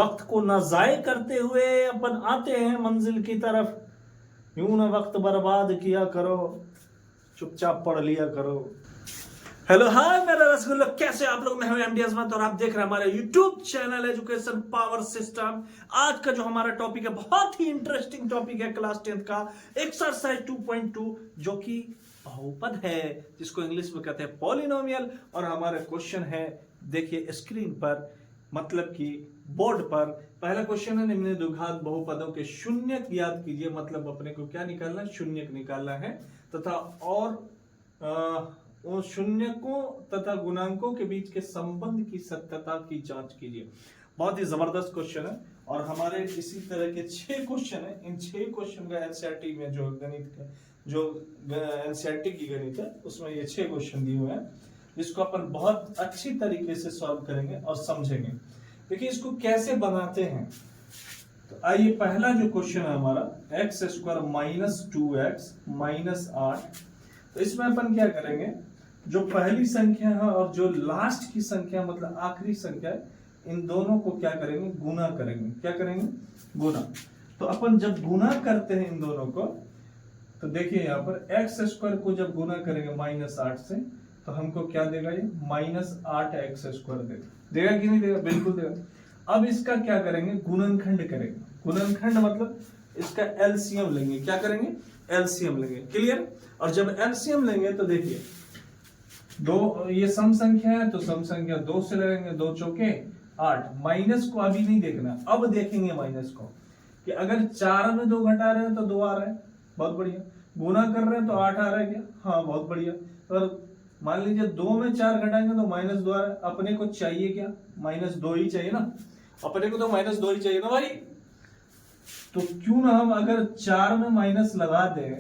वक्त को न जाय करते हुए अपन आते हैं मंजिल की तरफ। यूं ना वक्त बर्बाद किया करो, चुपचाप पढ़ लिया करो। हेलो हाय मेरा रसगुल्ला, कैसे आप लोग? मैं हूं एमडी अजमत और आप देख रहे हैं हमारा YouTube channel education power system. आज का जो हमारा टॉपिक है बहुत ही इंटरेस्टिंग टॉपिक है क्लास 10th का एक्सरसाइज 2.2 जो कि बहुपद है, जिसको इंग्लिश में कहते हैं पॉलिनोमियल। और हमारा क्वेश्चन है, देखिए स्क्रीन पर, मतलब कि बोर्ड पर। पहला क्वेश्चन है, निम्न द्विघात बहुपदों के शून्यक ज्ञात कीजिए। मतलब अपने को क्या निकालना है? शून्यक निकालना है तथा उन शून्यकों तथा गुणांकों के बीच के संबंध की सत्यता की जांच कीजिए। बहुत ही जबरदस्त क्वेश्चन है और हमारे इसी तरह के 6 क्वेश्चन है। इन 6 क्वेश्चन का एनसीईआरटी में जो गणित का जो एनसीईआरटी की गणित है उसमें ये 6 क्वेश्चन दिए हुए हैं, जिसको अपन बहुत अच्छी तरीके से सॉल्व करेंगे और समझेंगे। देखिए इसको कैसे बनाते हैं, तो आइए पहला जो क्वेश्चन है हमारा x square minus 2x minus 8। तो इसमें अपन क्या करेंगे, जो पहली संख्या है और जो लास्ट की संख्या मतलब आखिरी संख्या है, इन दोनों को क्या करेंगे? गुना करेंगे। क्या करेंगे? गुना। तो अपन जब गुना करते हैं इन दोनों को, तो देखिए यहाँ पर एक्स स्क्वायर को जब गुना करेंगे माइनस 8 से, तो हमको क्या देगा? ये माइनस 8x स्क्वायर देगा कि नहीं देगा? बिल्कुल देगा। अब इसका क्या करेंगे? गुणनखंड करेंगे। गुणनखंड मतलब इसका एलसीएम लेंगे। क्या करेंगे? एलसीएम लेंगे। क्लियर? और जब एलसीएम लेंगे तो देखिए दो, ये सम संख्या है तो सम संख्या 2 से लगेंगे, 2 चौके 8। माइनस को अभी नहीं देखना, अब देखेंगे माइनस को कि अगर 4 में 2 घटा रहे हैं तो 2 आ रहा है, बहुत बढ़िया। गुना कर रहे हैं तो 8 आ रहा है क्या? हाँ, बहुत बढ़िया। और मान लीजिए 2 में 4 घटाएंगे तो माइनस 2 आ रहा है। अपने को चाहिए क्या? माइनस 2 ही चाहिए ना, अपने को तो माइनस 2 ही चाहिए ना भाई। तो क्यों ना हम अगर 4 में माइनस लगा दें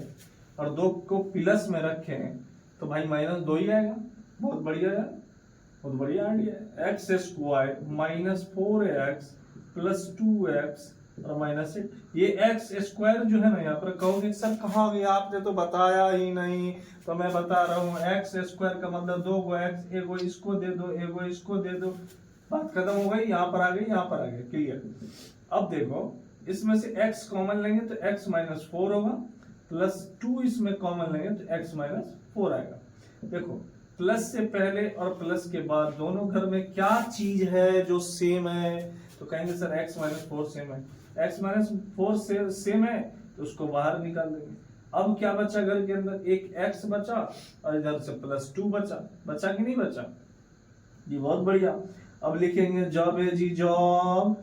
और 2 को प्लस में रखें तो भाई माइनस 2 ही आएगा। बहुत बढ़िया यार, बहुत बढ़िया आइडिया है। X square minus 4x plus 2x और माइनस 8। ये एक्स स्क्वायर जो है ना, यहाँ पर कहोगे सर कहाँ गया, आपने तो बताया ही नहीं। तो मैं बता रहा हूँ, एक्स स्क्वायर का मतलब 2 गो एक्स, एगो इसको दे दो, एगो इसको दे दो, बात खत्म हो गई। यहाँ पर आ गई, यहाँ पर आ गई। क्लियर? अब देखो इसमें से x कॉमन लेंगे तो x माइनस 4 होगा, प्लस 2 इसमें कॉमन लेंगे तो x माइनस 4 आएगा। देखो प्लस से पहले और प्लस के बाद दोनों घर में क्या चीज है जो सेम है? तो कहेंगे सर x माइनस 4 सेम है। x माइनस 4 से सेम है तो उसको बाहर निकाल देंगे। अब क्या बचा घर के अंदर? एक x बचा और इधर से प्लस 2 बचा। बचा कि नहीं बचा? ये बहुत बढ़िया। अब लिखेंगे जॉब है जी, जॉब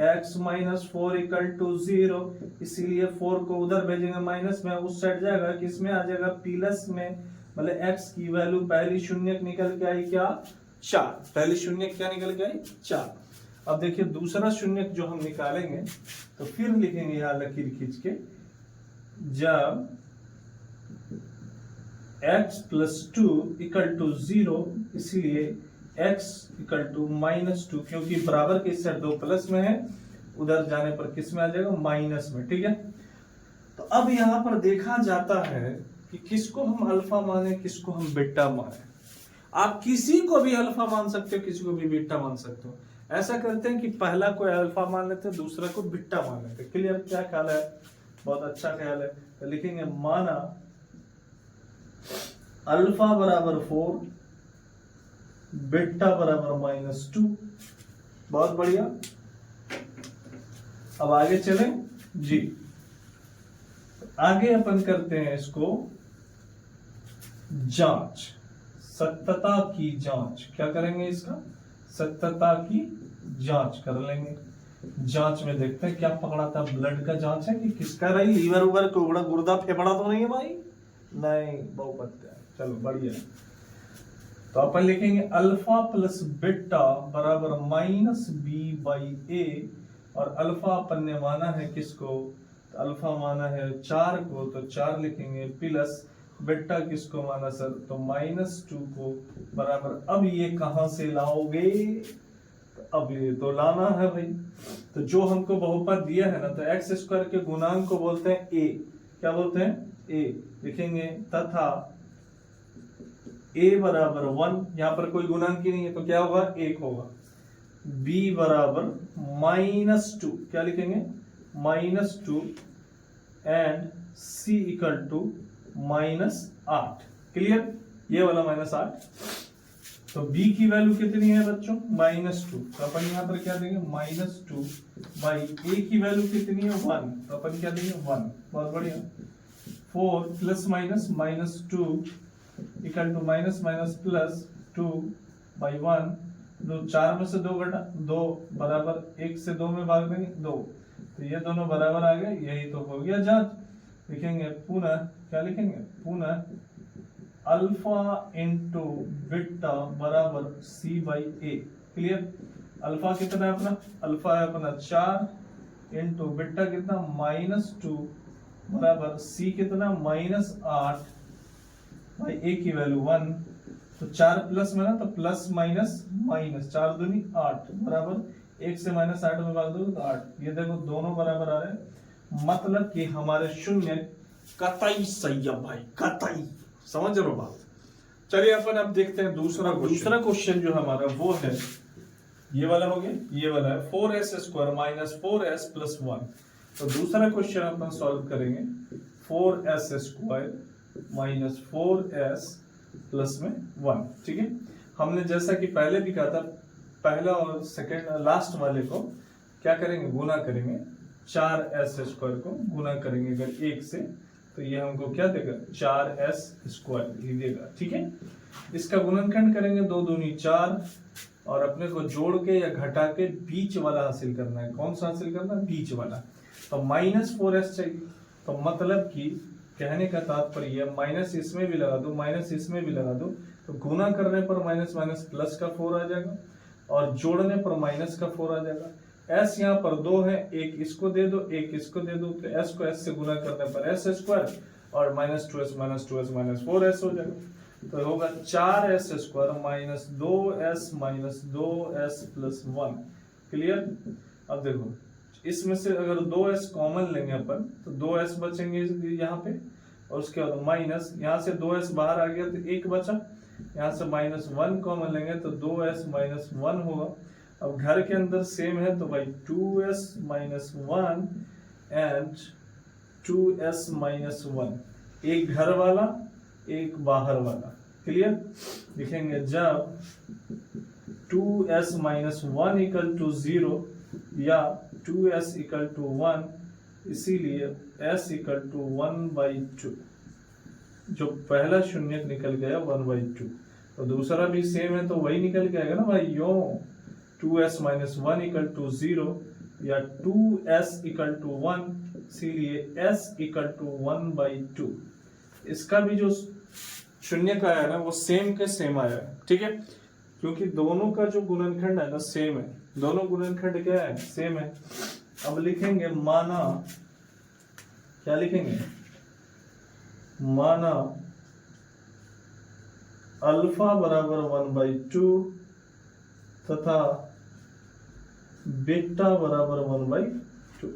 x माइनस 4 इक्वल टू 0। इसीलिए 4 को उधर भेजेंगे माइनस में, उस साइड जाएगा, किसमें आ जाएगा? प्लस में। मतलब x की वैल्यू पहली शून्यक निकल के आई क्या? 4। पहली शून्यक क्या निकल के आई? 4। अब देखिए दूसरा शून्यक जो हम निकालेंगे तो फिर लिखेंगे यहां लकीर खींच के, जब x प्लस 2 इक्वल टू 0, इसीलिए x इक्वल टू माइनस 2, क्योंकि बराबर के इस साइड 2 प्लस में है, उधर जाने पर किस में आ जाएगा? माइनस में। ठीक है? तो अब यहां पर देखा जाता है कि किसको हम अल्फा माने, किसको हम बीटा माने। आप किसी को भी अल्फा मान सकते हो, किसी को भी बीटा मान सकते हो। ऐसा करते हैं कि पहला को अल्फा मान लेते हैं, दूसरा को बीटा मान लेते हैं। क्लियर? क्या ख्याल है? बहुत अच्छा ख्याल है। तो लिखेंगे माना अल्फा बराबर 4, बीटा बराबर माइनस 2। बहुत बढ़िया। अब आगे चलें जी। आगे अपन करते हैं इसको जांच, सत्यता की जांच। क्या करेंगे? इसका सत्यता की जांच कर लेंगे। जांच में देखते हैं क्या पकड़ा था। ब्लड का जांच है कि किसका रही? लीवर उवर कोगड़ा गुर्दा फेफड़ा तो नहीं है भाई? नहीं, बहुत का। चलो बढ़िया। तो अपन लिखेंगे अल्फा प्लस बीटा बराबर माइनस बी बाई ए। और अल्फा अपन ने माना है किसको? तो अल्फा माना है 4 को, तो 4 लिखेंगे, प्लस बीटा किसको माना सर? तो माइनस 2 को, बराबर। अब ये कहां से लाओगे? तो अब ये तो लाना है भाई। तो जो हमको बहुपद दिया है ना, तो एक्स स्क्वायर के गुणांक को बोलते हैं a। क्या बोलते हैं? a। लिखेंगे तथा a बराबर 1। यहाँ पर कोई गुणांक ही नहीं है तो क्या होगा? 1 होगा। b बराबर -2, क्या लिखेंगे -2 एंड c इक्वल टू -8। क्लियर, ये वाला -8। तो b की वैल्यू कितनी है बच्चों -2, तो अपन यहाँ पर क्या देंगे -2 बाई a की वैल्यू कितनी है 1, तो अपन क्या देंगे 1। बहुत बढ़िया। 4 plus minus -2 equal to minus minus plus 2 by 1। दो 4 में से 2 घटा 2 बराबर 1 से 2 में भाग देंगे 2, तो ये दोनों बराबर आ गए, यही तो हो गया जांच। लिखेंगे पुनः, क्या लिखेंगे पुनः अल्फा इंटू बीटा बराबर c by A. Clear, alpha कितना है अपना, अल्फा है अपना 4 इंटू बीटा कितना -2 बराबर c कितना -8 भाई a की वैल्यू 1। तो 4 प्लस में ना, तो प्लस माइनस माइनस 4 दूनी 8 बराबर 1 से -8 में भाग दो तो 8। ये देखो दोनों बराबर आ रहे हैं, मतलब कि हमारे शून्य कतई सही है भाई, कतई। समझ रहे हो बात। चलिए अपन अब देखते हैं दूसरा क्वेश्चन जो हमारा वो है ये वाला हो गया, ये वाला है 4s square minus 4s plus 1। तो दूसरा क्वेश्चन अपन सॉल्व करेंगे 4s square minus 4s plus में 1। ठीक है, हमने जैसा कि पहले भी कहा था, पहला और सेकेंड लास्ट वाले को क्या करेंगे गुना करेंगे, 4s स्क्वायर को गुना करेंगे अगर 1 से, तो ये हमको क्या देगा 4s स्क्वायर ही देगा। ठीक है, इसका गुणनखंड करेंगे 2 दूनी 4, और अपने को जोड़ के या घटा के बीच वाला हासिल करना है। कौन सा हासिल करना है, बीच वाला। तो -4s चाहिए, तो मतलब कि कहने का तात्पर्य माइनस इसमें भी लगा दो, माइनस इसमें भी लगा दो, तो गुना करने पर माइनस माइनस प्लस का 4 आ जाएगा, और जोड़ने पर माइनस का 4 आ जाएगा। s यहाँ पर 2 है, एक इसको दे दो एक इसको दे दो, तो s को s से गुना करने पर s स्क्वायर, और -2s माइनस 4s हो जाएगा। तो होगा 4s square minus 2s plus 1। Clear. अब देखो इसमें से अगर 2s कॉमन लेंगे अपन, तो 2s बचेंगे यहाँ पे, और उसके बाद माइनस, यहाँ से 2s बाहर आ गया तो 1 बचा, यहाँ से -1 कॉमन लेंगे तो 2s माइनस 1 होगा। अब घर के अंदर सेम है तो भाई 2s minus 1 and 2s minus 1, एक घर वाला एक बाहर वाला। क्लियर, लिखेंगे जब 2s माइनस 1 इक्वल टू 0 या 2s इक्वल टू 1, इसीलिए s इक्वल टू 1/2। जो पहला शून्य निकल गया 1/2, तो दूसरा भी सेम है तो वही निकल के आएगा ना भाई, यो 2s माइनस 1 इक्वल टू 0 या 2s इक्वल टू 1, इसीलिए s इक्वल टू 1/2। इसका भी जो शून्य का आया ना वो सेम के सेम आया है। ठीक है, क्योंकि दोनों का जो गुणनखंड है ना सेम है, दोनों गुणनखंड क्या है सेम है। अब लिखेंगे माना, क्या लिखेंगे, माना अल्फा बराबर 1/2 तथा बीटा बराबर 1/2,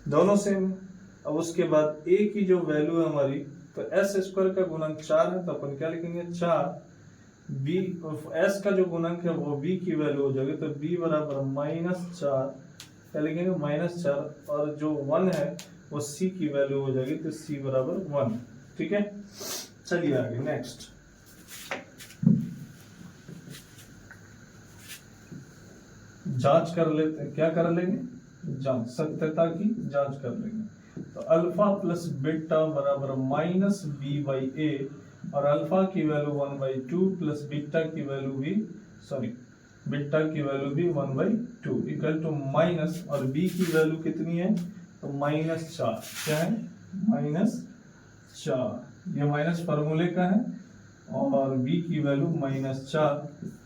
दोनों सेम। अब उसके बाद a की जो वैल्यू है हमारी, तो s स्क्वायर का गुणक 4 है, तो अपन क्या लिखेंगे 4। b s का जो गुणक है वो b की वैल्यू हो जाएगी, तो b बराबर -4, क्या लिखेंगे -4, और जो 1 है वो c की वैल्यू हो जाएगी, तो c बराबर 1। ठीक है, चलिए आगे नेक्स्ट। जांच कर लेते हैं, क्या कर लेंगे, जांच, सत्यता की जांच कर लेंगे। तो अल्फा प्लस बीटा बराबर -b/a, और अल्फा की वैल्यू 1/2 प्लस बीटा की वैल्यू भी, बीटा की वैल्यू भी 1/2 इक्वल टू माइनस, और b की वैल्यू कितनी है, तो -4। क्या है -4, ये माइनस फार्मूले का है, और b की वैल्यू -4,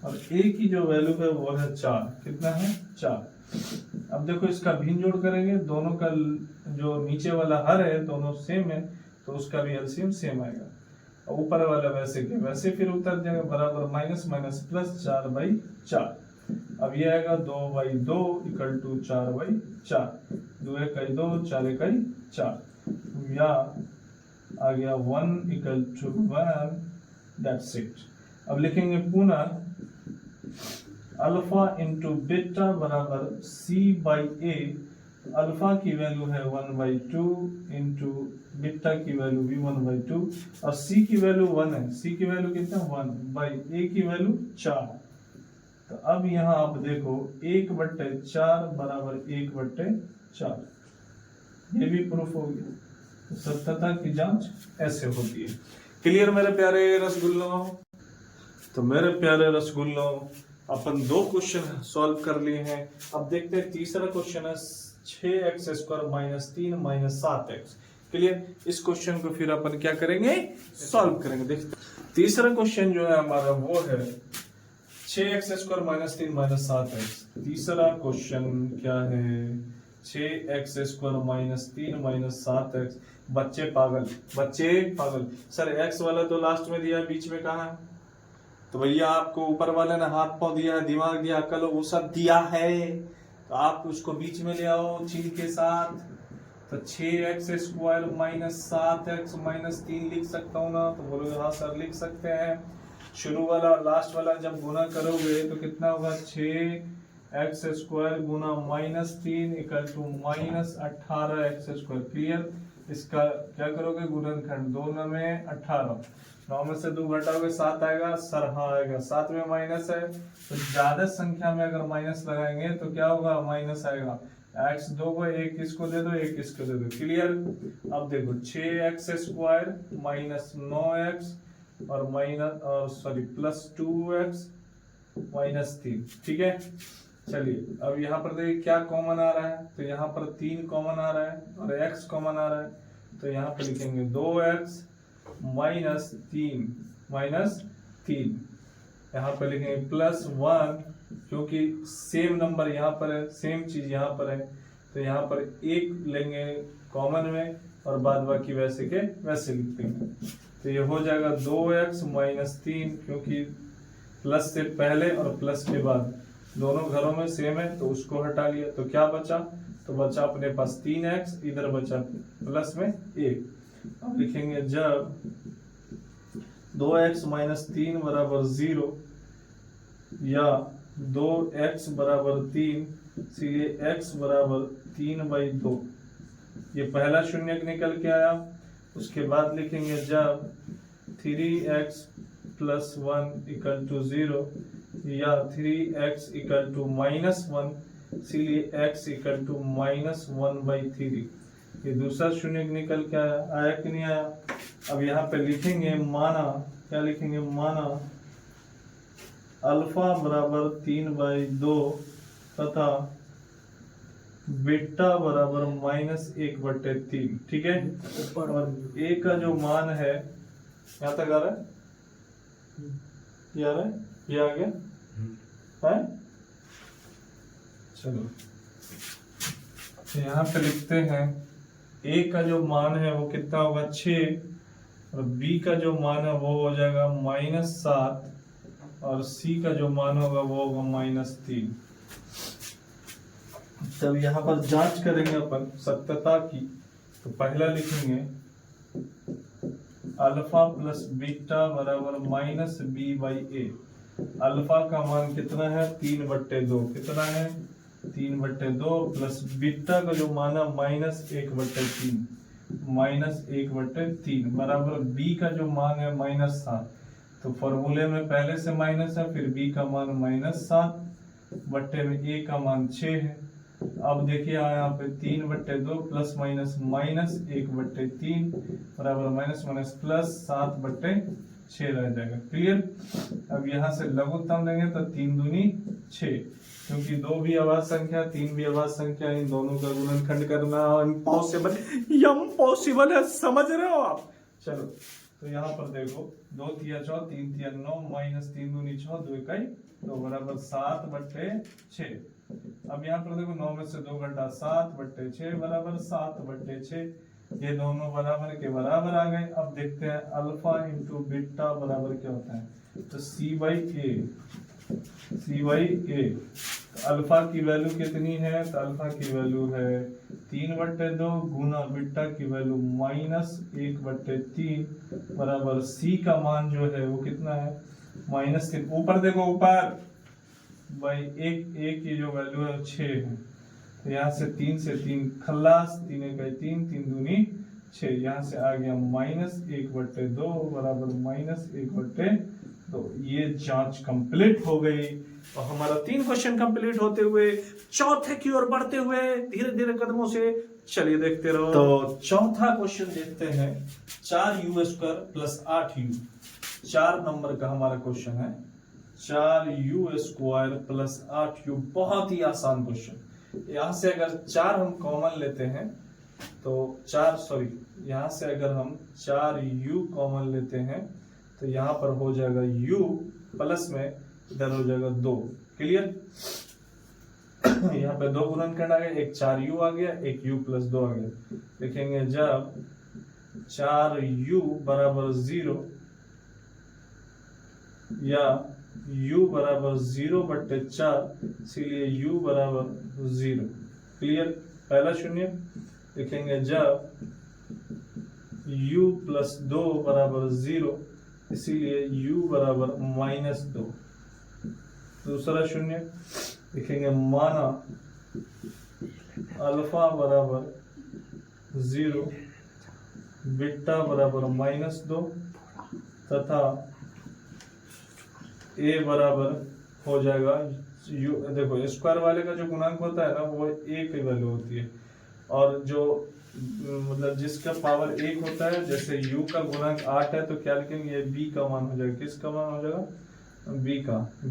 और a की जो वैल्यू है वो है 4। कितना है 4। अब देखो इसका भिन्न जोड़ करेंगे, दोनों का जो नीचे वाला हर है दोनों सेम है, तो उसका भी एलसीएम सेम आएगा, और ऊपर वाला वैसे के वैसे फिर उतर जाएगा, बराबर माइनस माइनस प्लस 4/4। अब ये आएगा 2/2 इक्वल टू 4/4, 2 इकाई 2 4 इकाई 4, या आ गया 1 इक्वल टू 1, दैट्स इट। अब लिखेंगे पुनः अल्फा इंटू बीटा बराबर सी बाई ए। अल्फा की वैल्यू है 1/2 इंटू बीटा की वैल्यू भी 1/2 और सी की वैल्यू 1 है। सी की वैल्यू कितना 1 बाई ए की वैल्यू 4। तो अब यहाँ आप देखो 1/4 बराबर 1/4, ये भी प्रूफ हो गया। तो सत्यता की जांच ऐसे होती है। क्लियर मेरे प्यारे रसगुल्लों? तो मेरे प्यारे रसगुल्लों अपन 2 क्वेश्चन सॉल्व कर लिए हैं। अब देखते हैं तीसरा क्वेश्चन है 6x² - 3 - 7x। क्लियर? इस क्वेश्चन को फिर अपन क्या करेंगे, सॉल्व करेंगे। देखते तीसरा क्वेश्चन जो है हमारा वो है 6x² - 3 - 7x। तीसरा क्वेश्चन क्या है 6x² - 3 - 7x। बच्चे पागल सर x वाला तो लास्ट में दिया है, बीच में कहा है? तो भैया आपको ऊपर वाले ने हाथ पांव दिया है, दिमाग दिया, अकल वो सब दिया है, तो आप उसको बीच में ले आओ चिन्ह के साथ। तो 6x² - 7x - 3 लिख सकता हूँ ना? तो बोलोगे हाँ सर लिख सकते हैं। शुरू वाला लास्ट वाला जब गुना करोगे तो कितना होगा 6x² Guna -3 equal to -18x²। Clear? इसका क्या करोगे गुणनखंड, 2 9 में 18, 9 में से 2 घटाओगे 7 आएगा सर? हाँ आएगा। 7 में माइनस है तो ज्यादा संख्या में अगर माइनस लगाएंगे तो क्या होगा, माइनस आएगा। x 2 को 1 इसको दे दो, 1 इसको दे दो। क्लियर? अब देखो 6x² माइनस 9x और प्लस 2x माइनस 3। ठीक है, चलिए अब यहाँ पर देखिए क्या कॉमन आ रहा है। तो यहाँ पर 3 कॉमन आ रहा है और x कॉमन आ रहा है। तो यहाँ पर लिखेंगे 2x माइनस 3 यहाँ पर लिखेंगे प्लस 1, क्योंकि सेम नंबर यहाँ पर है, सेम चीज यहाँ पर है, तो यहाँ पर 1 लेंगे कॉमन में और बाद बाकी वैसे के वैसे लिख देंगे। तो ये हो जाएगा 2x माइनस 3, क्योंकि प्लस से पहले और प्लस के बाद दोनों घरों में सेम है तो उसको हटा लिया। तो क्या बचा, तो बचा अपने पास 3x, इधर बचा प्लस में 1। अब लिखेंगे जब 2x माइनस 3 बराबर 0 या 2x बराबर 3, इसलिए x बराबर 3/2। ये पहला शून्य निकल के आया। उसके बाद लिखेंगे जब 3x प्लस 1 इक्वल टू 0 या 3x इक्वल टू -1, इसीलिए x इक्वल टू -1/3। ये दूसरा शून्य निकल के आया कि नहीं आया? अब यहाँ पे लिखेंगे माना, क्या लिखेंगे, माना अल्फा बराबर 3/2 तथा बीटा बराबर -1/3। ठीक है, और a का जो मान है यहाँ तक आ रहा है, ये आ रहा है, ये आ गया है। चलो तो यहाँ पे लिखते हैं a का जो मान है वो कितना होगा 6 और b का जो मान है वो हो जाएगा -7 और c का जो मान होगा वो होगा -3। तब यहाँ पर जांच करेंगे अपन सत्यता की। तो पहला लिखेंगे अल्फा प्लस बीटा बराबर -b/a। अल्फा का मान कितना है 3/2, कितना है 3/2 प्लस बीटा का जो मान है -1/3 बराबर b का जो मान है -7। तो फॉर्मूले में पहले से माइनस है, फिर b का मान -7 बट्टे में a का मान 6 है। अब देखिए यहाँ पे 3/2 प्लस माइनस -1/3 बराबर माइनस प्लस 7/6 रह जाएगा। क्लियर? अब यहाँ से लघुत्तम लेंगे तो 3 दूनी 6, क्योंकि 2 भी अभाज्य संख्या 3 भी अभाज्य संख्या, इन दोनों का गुणनखंड करना इम्पॉसिबल है, समझ रहे हो आप? चलो तो यहाँ पर देखो 2 तिया 4 3 तिया 9 -3 दूनी 6 2 इकाई तो बराबर 7/6। अब यहाँ पर देखो 9 में से 2 घटा 7/6 बराबर 7/6। ये दोनों बराबर के बराबर आ गए। अब देखते हैं अल्फा इंटू बीटा बराबर क्या होता है। तो C/A। तो अल्फा की वैल्यू कितनी है, तो अल्फा की वैल्यू है 3/2 गुना बीटा की वैल्यू -1/3 बराबर C का मान जो है वो कितना है -3। ऊपर देखो, ऊपर बाई ए की जो वैल्यू है 6 है, तो यहाँ से 3 से 3 खल्लास, 3 1 3, 3 दूनी 6, यहाँ से आ गया -1/2 बराबर -1/2। ये जांच कंप्लीट हो गई और हमारा 3 क्वेश्चन कंप्लीट होते हुए चौथे की ओर बढ़ते हुए धीरे धीरे कदमों से चलिए देखते रहो। तो चौथा क्वेश्चन देखते हैं, 4u² प्लस 8u, 4 नंबर का हमारा क्वेश्चन है, 4u² प्लस 8u। बहुत ही आसान क्वेश्चन। यहां से अगर 4 हम कॉमन लेते हैं तो यहां से अगर हम 4u कॉमन लेते हैं तो यहां पर हो जाएगा u प्लस में इधर हो जाएगा 2। क्लियर? यहाँ पे 2 गुणन करना है, एक 4u आ गया, एक u प्लस 2 आ गया। लिखेंगे जब 4u बराबर 0 या u बराबर 0/4, इसीलिए u बराबर 0। क्लियर? पहला शून्य लिखेंगे जब u प्लस 2 बराबर 0, इसीलिए u बराबर -2। दूसरा शून्य लिखेंगे माना अल्फा बराबर 0, बीटा बराबर -2 तथा a बराबर हो जाएगा u। देखो स्क्वायर वाले का जो गुणांक होता है ना वो 1 की वैल्यू होती है, और जो मतलब जिसका पावर 1 होता है, जैसे u का गुणांक 8 है तो क्या लिखेंगे, ये b का मान हो जाएगा। किसका मान हो जाएगा?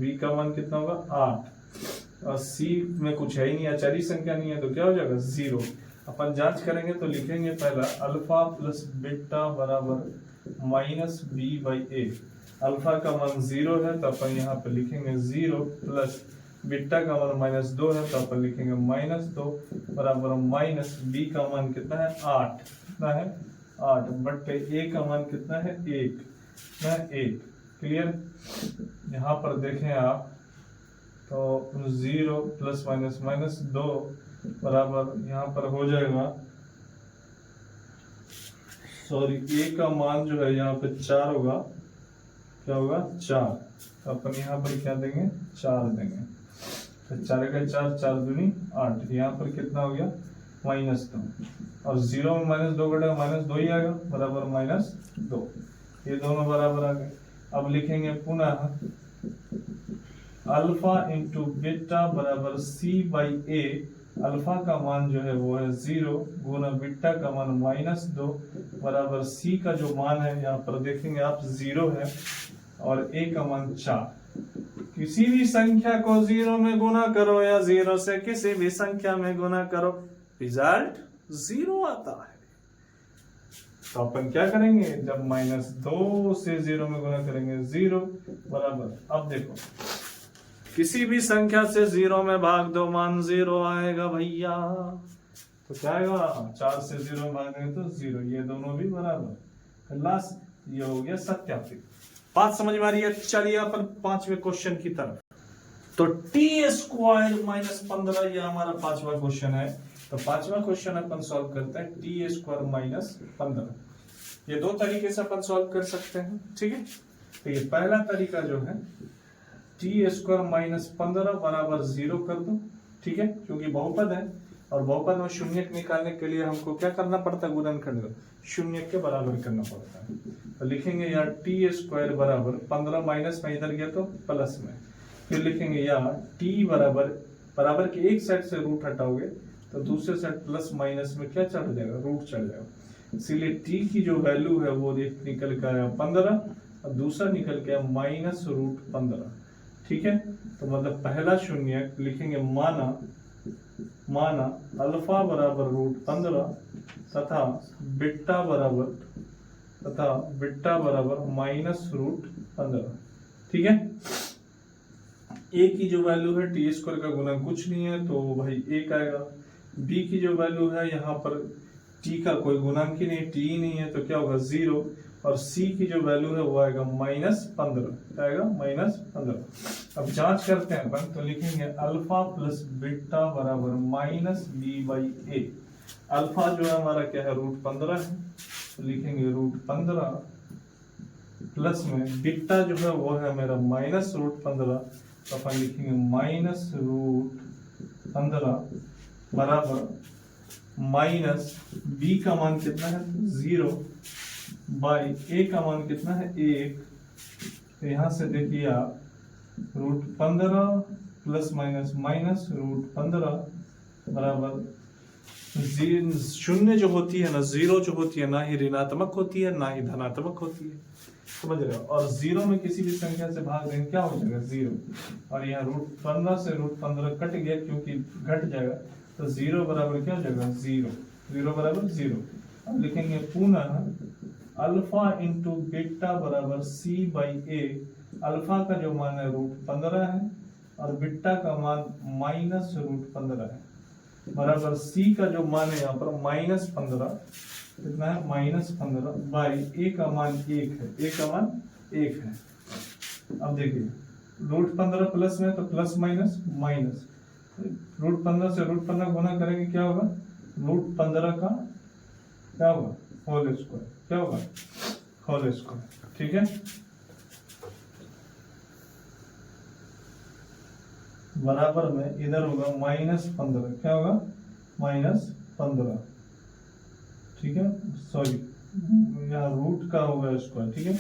b का मान कितना होगा? 8। और c में कुछ है ही नहीं, अचरी संख्या नहीं है, तो क्या हो जाएगा? 0। अपन जांच करेंगे तो लिखेंगे पहला अल्फा प्लस बीटा बराबर -b/a। अल्फा का मान 0 है तो अपन यहाँ पे लिखेंगे 0 प्लस बीटा का मान -2 है तो अपन लिखेंगे -2 बराबर माइनस b का मान कितना है? 8। कितना है? 8 बटे a का मान कितना है? 1। क्लियर? यहाँ पर देखें आप तो 0 प्लस -2 बराबर यहाँ पर हो जाएगा, a का मान जो है यहाँ पे 4 होगा। क्या होगा? 4। तो अपन यहाँ पर क्या देंगे? 4 देंगे। तो 4 का 4, 4 दूनी 8। यहाँ पर कितना हो गया? -2। और 0 में -2 घटेगा, -2 ही आएगा, बराबर -2। ये दोनों बराबर आ गए। अब लिखेंगे पुनः अल्फा इंटू बीटा बराबर c/a। अल्फा का मान जो है वो है 0 गुना बीटा का मान -2 बराबर c का जो मान है यहाँ पर देखेंगे आप 0 है और a का मान 4। किसी भी संख्या को 0 में गुना करो या 0 से किसी भी संख्या में गुना करो, रिजल्ट 0 आता है। तो अपन क्या करेंगे? जब -2 से 0 में गुना करेंगे 0 बराबर। अब देखो किसी भी संख्या से 0 में भाग दो, मान 0 आएगा भैया। तो क्या आएगा? 4 से 0 में भाग देंगे तो 0। ये दोनों भी बराबर। लास्ट ये हो गया सत्यापित। बात समझ में आ रही है? चलिए अपन 5वें क्वेश्चन की तरफ। तो t² - 15 ये हमारा 5वां क्वेश्चन है। तो 5वां क्वेश्चन अपन सॉल्व करते हैं, t² - 15। ये 2 तरीके से अपन सॉल्व कर सकते हैं। ठीक है? तो ये पहला तरीका जो है t² - 15 बराबर 0 कर दो। ठीक है? क्योंकि बहुपद है और बहुपद में शून्य निकालने के लिए हमको क्या करना पड़ता है? गुणन करने दो, शून्य के बराबर करना पड़ता है। तो लिखेंगे यार t² बराबर 15 माइनस में इधर गया तो प्लस में, फिर लिखेंगे यार t बराबर के एक साइड से रूट हटाओगे तो दूसरे साइड प्लस माइनस में क्या चढ़ जाएगा? रूट चढ़ जाएगा। इसीलिए t की जो वैल्यू है वो निकल के आया 15 और दूसरा निकल के आया -√15। ठीक है? तो मतलब पहला शून्य लिखेंगे माना अल्फा बराबर √15 तथा बीटा बराबर -√15। ठीक है? a की जो वैल्यू है t² का गुना कुछ नहीं है तो भाई 1 आएगा। b की जो वैल्यू है यहाँ पर t का कोई गुणांक ही नहीं, t ही नहीं है तो क्या होगा? 0। और c की जो वैल्यू है वो आएगा -15। क्या आएगा? -15। अब जांच करते हैं अपन, तो लिखेंगे अल्फा प्लस बीटा बराबर -b/a। अल्फा जो है हमारा क्या है? √15 है, तो लिखेंगे √15 प्लस में बीटा जो है वो है मेरा -√15 तो अपन लिखेंगे -√15 बराबर माइनस b का मान कितना है 0 बाई a का मान कितना है 1। तो यहाँ से देखिए आप √15 प्लस माइनस -√15 बराबर शून्य जो होती है ना, जीरो जो होती है ना ही ऋणात्मक होती है ना ही धनात्मक होती है, समझ रहे हो। और जीरो में किसी भी संख्या से भाग देंगे क्या हो जाएगा 0, और यहाँ √15 से √15 कट गया क्योंकि घट जाएगा, तो 0 बराबर क्या हो जाएगा 0 बराबर 0। अब लिखेंगे पुनः अल्फा इंटू बीटा बराबर c/a। अल्फा का जो मान है √15 है और बीटा का मान -√15 है बराबर c का जो मान है यहाँ पर -15 कितना है -15 बाई a का मान 1 है, a का मान 1 है। अब देखिए √15 प्लस में तो प्लस माइनस माइनस, √15 से √15 गुना करेंगे क्या होगा √15 का क्या होगा होल स्क्वायर, क्या होगा होल स्क्वायर, ठीक है। बराबर में इधर होगा -15, क्या होगा -15, ठीक है, सॉरी यहाँ रूट का होगा स्क्वायर, ठीक है।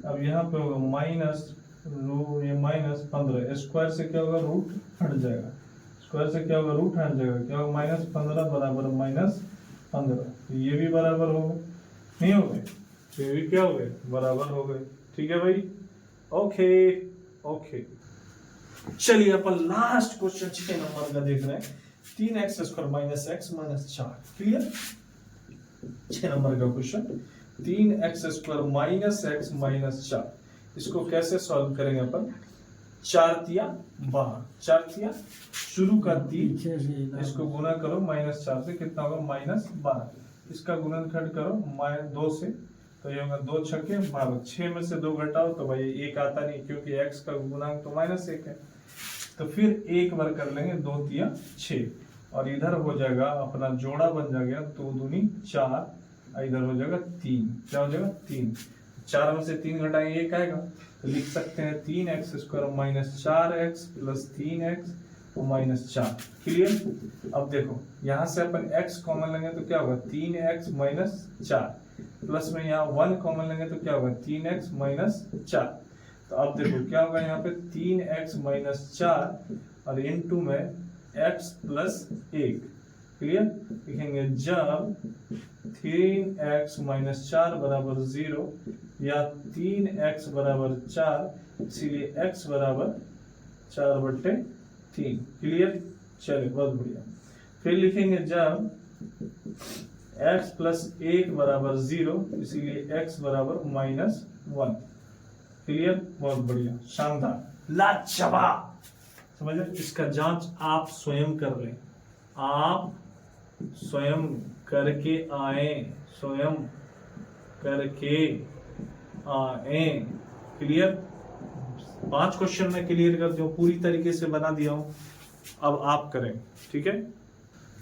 अब यहाँ पे होगा -15 स्क्वायर से क्या होगा रूट हट जाएगा, स्क्वायर से क्या होगा रूट हट जाएगा, क्या होगा -15 बराबर -15, तो ये भी बराबर हो गए, नहीं हो गए, तो ये भी क्या हो गए बराबर हो गए, ठीक है भाई। ओके ओके, चलिए अपन लास्ट क्वेश्चन 6 नंबर का देख रहे हैं। 3x² - x - 4, clear. 6 नंबर का क्वेश्चन 3x² - x - 4, इसको कैसे सॉल्व करेंगे अपन। 4 तिया 12, 4 तिया शुरू का 3, इसको गुना करो -4 से, कितना होगा -12, इसका गुणनखंड करो -2 से, तो ये होगा 2 छक्के 12, 6 में से 2 घटाओ तो भाई 1 आता नहीं क्योंकि x का गुणांक तो -1 है, तो फिर एक बार कर लेंगे 2 तिया 6, और इधर हो जाएगा अपना जोड़ा बन जाएगा 2 दूनी 4, इधर हो जाएगा 3, क्या हो जाएगा 3, 4 में से 3 घटाएंगे 1 आएगा, तो लिख सकते हैं 3x² - 4x + 3x - 4, क्लियर। अब देखो यहाँ से अपन x कॉमन लेंगे तो क्या होगा 3x - 4, प्लस में यहाँ 1 कॉमन लेंगे तो क्या होगा 3x - 4, तो अब देखो क्या होगा यहाँ पे 3x - 4 और इनटू में x + 1, क्लियर। लिखेंगे जब 3x - 4 बराबर 0 या 3x बराबर 4, इसीलिए x बराबर 4/3, क्लियर। चलिए बहुत बढ़िया। फिर लिखेंगे जब x + 1 बराबर 0, इसीलिए x बराबर -1, क्लियर, बहुत बढ़िया, शानदार, लाजवाब, समझे। इसका जांच आप स्वयं कर लें, आप स्वयं करके आए, स्वयं करके आए, क्लियर। 5 क्वेश्चन में क्लियर कर दिया, पूरी तरीके से बना दिया हूं, अब आप करें, ठीक है।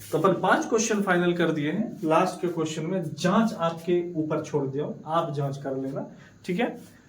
तो अपन 5 क्वेश्चन फाइनल कर दिए हैं, लास्ट के क्वेश्चन में जांच आपके ऊपर छोड़ दिया, आप जांच कर लेना, ठीक है।